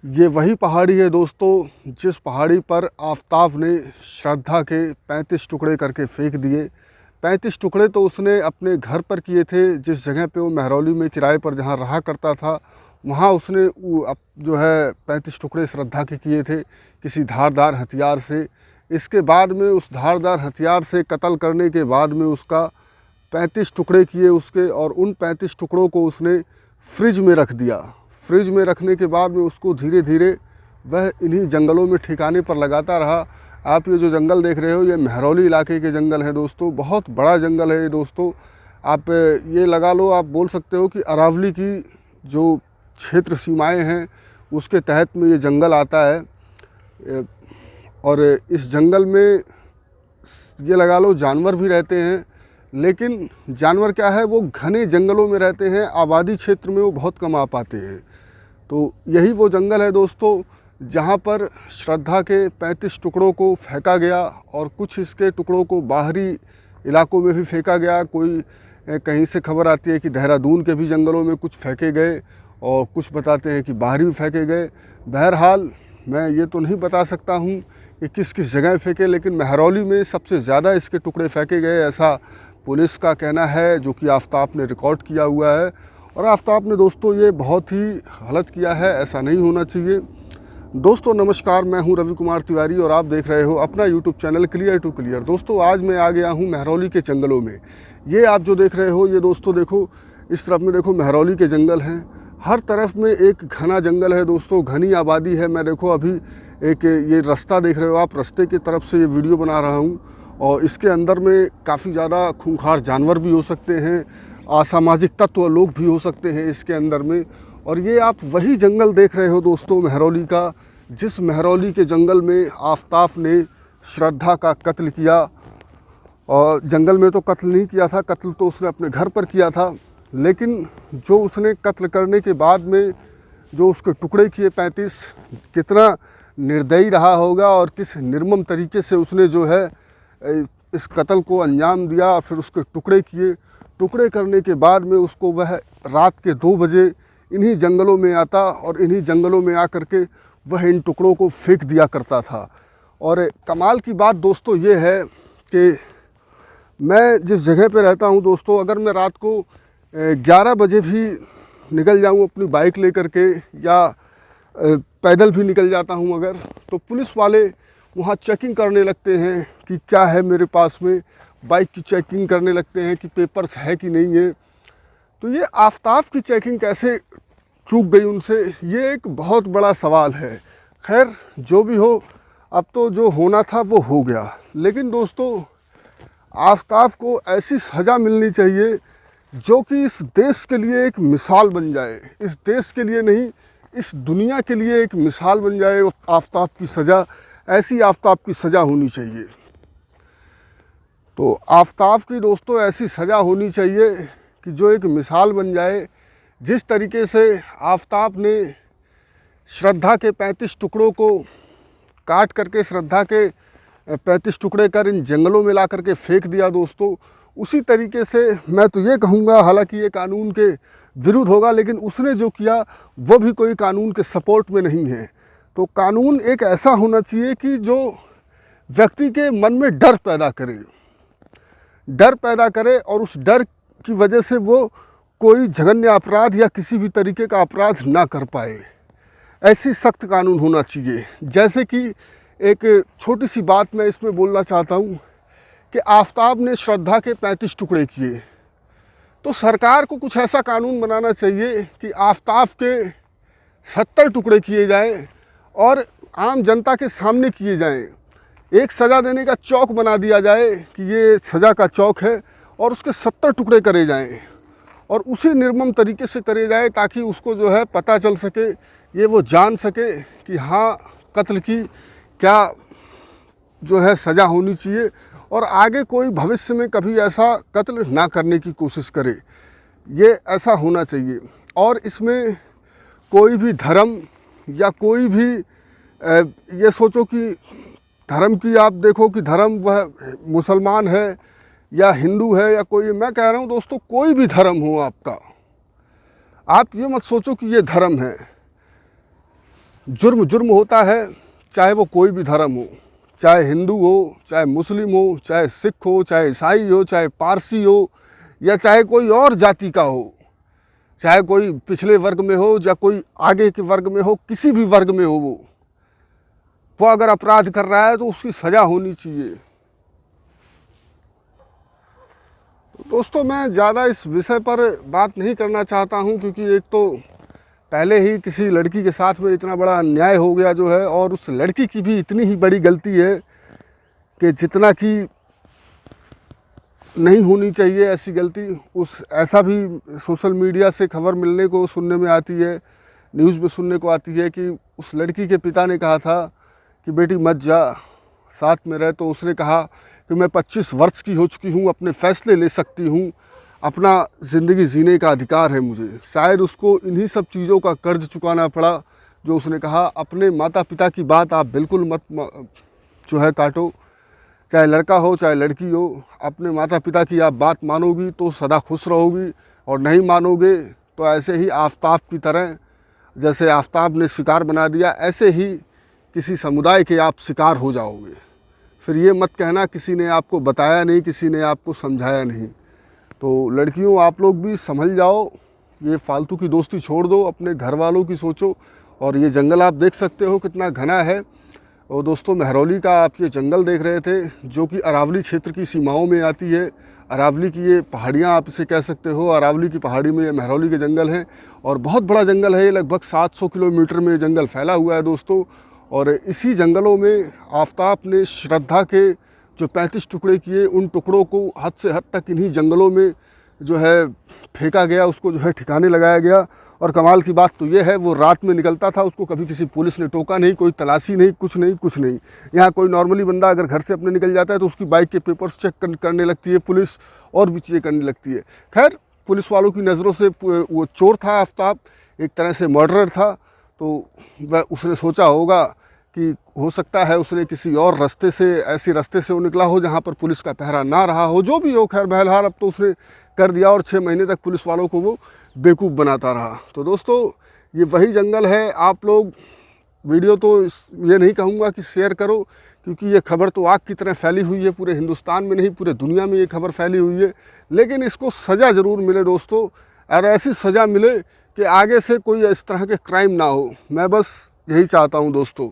ये वही पहाड़ी है दोस्तों जिस पहाड़ी पर आफताब ने श्रद्धा के 35 टुकड़े करके फेंक दिए। 35 टुकड़े तो उसने अपने घर पर किए थे, जिस जगह पे वो महरौली में किराए पर जहाँ रहा करता था वहाँ उसने जो है 35 टुकड़े श्रद्धा के किए थे किसी धारदार हथियार से। इसके बाद में उस धारदार हथियार से कत्ल करने के बाद में उसका 35 टुकड़े किए उसके, और उन 35 टुकड़ों को उसने फ्रिज में रख दिया। फ्रिज में रखने के बाद में उसको धीरे धीरे वह इन्हीं जंगलों में ठिकाने पर लगाता रहा। आप ये जो जंगल देख रहे हो ये महरौली इलाके के जंगल हैं दोस्तों, बहुत बड़ा जंगल है ये दोस्तों। आप ये लगा लो, आप बोल सकते हो कि अरावली की जो क्षेत्र सीमाएं हैं उसके तहत में ये जंगल आता है। और इस जंगल में ये लगा लो जानवर भी रहते हैं, लेकिन जानवर क्या है, वो घने जंगलों में रहते हैं, आबादी क्षेत्र में वो बहुत कम आ पाते हैं। तो यही वो जंगल है दोस्तों जहाँ पर श्रद्धा के 35 टुकड़ों को फेंका गया, और कुछ इसके टुकड़ों को बाहरी इलाकों में भी फेंका गया। कोई कहीं से खबर आती है कि देहरादून के भी जंगलों में कुछ फेंके गए, और कुछ बताते हैं कि बाहरी भी फेंके गए। बहरहाल मैं ये तो नहीं बता सकता हूँ कि किस किस जगह फेंके, लेकिन महरौली में सबसे ज़्यादा इसके टुकड़े फेंके गए ऐसा पुलिस का कहना है, जो कि आफताब ने रिकॉर्ड किया हुआ है। और आफताब ने दोस्तों ये बहुत ही गलत किया है, ऐसा नहीं होना चाहिए। दोस्तों नमस्कार, मैं हूं रवि कुमार तिवारी और आप देख रहे हो अपना YouTube channel clear to clear. दोस्तों आज मैं आ गया हूं महरौली के जंगलों में। ये आप जो देख रहे हो ये दोस्तों देखो, इस तरफ में देखो महरौली के जंगल हैं, हर तरफ में एक घना जंगल है दोस्तों, घनी आबादी है। मैं देखो अभी एक ये रास्ता देख रहे हो आप, रास्ते की तरफ से ये वीडियो बना रहा हूँ, और इसके अंदर में काफ़ी ज़्यादा खूंखार जानवर भी हो सकते हैं, असामाजिक तत्व लोग भी हो सकते हैं इसके अंदर में। और ये आप वही जंगल देख रहे हो दोस्तों महरौली का, जिस महरौली के जंगल में आफताब ने श्रद्धा का कत्ल किया। और जंगल में तो कत्ल नहीं किया था, कत्ल तो उसने अपने घर पर किया था, लेकिन जो उसने कत्ल करने के बाद में जो उसके टुकड़े किए 35, कितना निर्दयी रहा होगा और किस निर्मम तरीके से उसने जो है इस कत्ल को अंजाम दिया। फिर उसके टुकड़े किए, टुकड़े करने के बाद में उसको वह रात के 2 बजे इन्हीं जंगलों में आता, और इन्हीं जंगलों में आकर के वह इन टुकड़ों को फेंक दिया करता था। और कमाल की बात दोस्तों ये है कि मैं जिस जगह पे रहता हूँ दोस्तों, अगर मैं रात को 11 बजे भी निकल जाऊँ अपनी बाइक लेकर के, या पैदल भी निकल जाता हूँ अगर, तो पुलिस वाले वहाँ चेकिंग करने लगते हैं कि क्या है मेरे पास में, बाइक की चेकिंग करने लगते हैं कि पेपर्स है कि नहीं है। तो ये आफताब की चेकिंग कैसे चूक गई उनसे, ये एक बहुत बड़ा सवाल है। खैर जो भी हो, अब तो जो होना था वो हो गया, लेकिन दोस्तों आफताब को ऐसी सज़ा मिलनी चाहिए जो कि इस देश के लिए एक मिसाल बन जाए, इस देश के लिए नहीं इस दुनिया के लिए एक मिसाल बन जाए। आफताब की सज़ा, ऐसी आफताब की सज़ा होनी चाहिए। तो आफताब की दोस्तों ऐसी सज़ा होनी चाहिए कि जो एक मिसाल बन जाए। जिस तरीके से आफताब ने श्रद्धा के 35 टुकड़ों को काट करके श्रद्धा के 35 टुकड़े कर इन जंगलों में ला करके फेंक दिया दोस्तों, उसी तरीके से मैं तो ये कहूँगा, हालांकि ये कानून के विरुद्ध होगा, लेकिन उसने जो किया वो भी कोई कानून के सपोर्ट में नहीं है। तो कानून एक ऐसा होना चाहिए कि जो व्यक्ति के मन में डर पैदा करे, डर पैदा करे, और उस डर की वजह से वो कोई जघन्य अपराध या किसी भी तरीके का अपराध ना कर पाए। ऐसी सख्त कानून होना चाहिए। जैसे कि एक छोटी सी बात मैं इसमें बोलना चाहता हूँ कि आफताब ने श्रद्धा के 35 टुकड़े किए, तो सरकार को कुछ ऐसा कानून बनाना चाहिए कि आफताब के 70 टुकड़े किए जाएं और आम जनता के सामने किए जाएं। एक सज़ा देने का चौक बना दिया जाए कि ये सज़ा का चौक है, और उसके 70 टुकड़े करे जाएं, और उसी निर्मम तरीके से करे जाए ताकि उसको जो है पता चल सके, ये वो जान सके कि हाँ कत्ल की क्या जो है सज़ा होनी चाहिए, और आगे कोई भविष्य में कभी ऐसा कत्ल ना करने की कोशिश करे। ये ऐसा होना चाहिए। और इसमें कोई भी धर्म या कोई भी ये सोचो कि धर्म की आप देखो कि धर्म वह मुसलमान है या हिंदू है या कोई, मैं कह रहा हूँ दोस्तों कोई भी धर्म हो आपका, आप ये मत सोचो कि ये धर्म है। जुर्म जुर्म होता है, चाहे वो कोई भी धर्म हो, चाहे हिंदू हो, चाहे मुस्लिम हो, चाहे सिख हो, चाहे ईसाई हो, चाहे पारसी हो, या चाहे कोई और जाति का हो, चाहे कोई पिछले वर्ग में हो या कोई आगे के वर्ग में हो, किसी भी वर्ग में हो, वो अगर अपराध कर रहा है तो उसकी सज़ा होनी चाहिए। दोस्तों, मैं ज़्यादा इस विषय पर बात नहीं करना चाहता हूं, क्योंकि एक तो पहले ही किसी लड़की के साथ में इतना बड़ा अन्याय हो गया जो है, और उस लड़की की भी इतनी ही बड़ी गलती है कि जितना कि नहीं होनी चाहिए ऐसी गलती। ऐसा भी सोशल मीडिया से खबर मिलने को सुनने में आती है, न्यूज़ में सुनने को आती है कि उस लड़की के पिता ने कहा था कि बेटी मत जा, साथ में रह। तो उसने कहा कि मैं 25 वर्ष की हो चुकी हूँ, अपने फ़ैसले ले सकती हूँ, अपना ज़िंदगी जीने का अधिकार है मुझे। शायद उसको इन्हीं सब चीज़ों का कर्ज चुकाना पड़ा जो उसने कहा। अपने माता पिता की बात आप बिल्कुल मत जो है काटो, चाहे लड़का हो चाहे लड़की हो। अपने माता पिता की आप बात मानोगी तो सदा खुश रहोगी, और नहीं मानोगे तो ऐसे ही आफताब की तरह, जैसे आफताब ने शिकार बना दिया, ऐसे ही किसी समुदाय के आप शिकार हो जाओगे। फिर ये मत कहना किसी ने आपको बताया नहीं, किसी ने आपको समझाया नहीं। तो लड़कियों, आप लोग भी संभल जाओ, ये फालतू की दोस्ती छोड़ दो, अपने घर वालों की सोचो। और ये जंगल आप देख सकते हो कितना घना है। और दोस्तों, महरौली का आप ये जंगल देख रहे थे, जो कि अरावली क्षेत्र की सीमाओं में आती है। अरावली की ये पहाड़ियाँ आप इसे कह सकते हो। अरावली की पहाड़ी में ये महरौली के जंगल हैं, और बहुत बड़ा जंगल है ये। लगभग 700 किलोमीटर में ये जंगल फैला हुआ है दोस्तों। और इसी जंगलों में आफताब ने श्रद्धा के जो 35 टुकड़े किए, उन टुकड़ों को हद से हद तक इन्हीं जंगलों में जो है फेंका गया, उसको जो है ठिकाने लगाया गया। और कमाल की बात तो ये है, वो रात में निकलता था, उसको कभी किसी पुलिस ने टोका नहीं, कोई तलाशी नहीं, कुछ नहीं, कुछ नहीं। यहाँ कोई नॉर्मली बंदा अगर घर से अपने निकल जाता है तो उसकी बाइक के पेपर्स चेक करने लगती है पुलिस, और भी चीज़ें करने लगती है। खैर, पुलिस वालों की नज़रों से वो चोर था आफताब, एक तरह से मर्डरर था। तो वह उसने सोचा होगा कि हो सकता है उसने किसी और रास्ते से, ऐसे रास्ते से वो निकला हो जहाँ पर पुलिस का पहरा ना रहा हो। जो भी हो, खैर बहरहाल अब तो उसने कर दिया, और 6 महीने तक पुलिस वालों को वो बेवकूफ़ बनाता रहा। तो दोस्तों, ये वही जंगल है। आप लोग वीडियो तो ये नहीं कहूँगा कि शेयर करो, क्योंकि ये खबर तो आग की तरह फैली हुई है। पूरे हिंदुस्तान में नहीं, पूरे दुनिया में ये खबर फैली हुई है। लेकिन इसको सज़ा ज़रूर मिले दोस्तों, और ऐसी सज़ा मिले कि आगे से कोई इस तरह के क्राइम ना हो। मैं बस यही चाहता हूँ दोस्तों।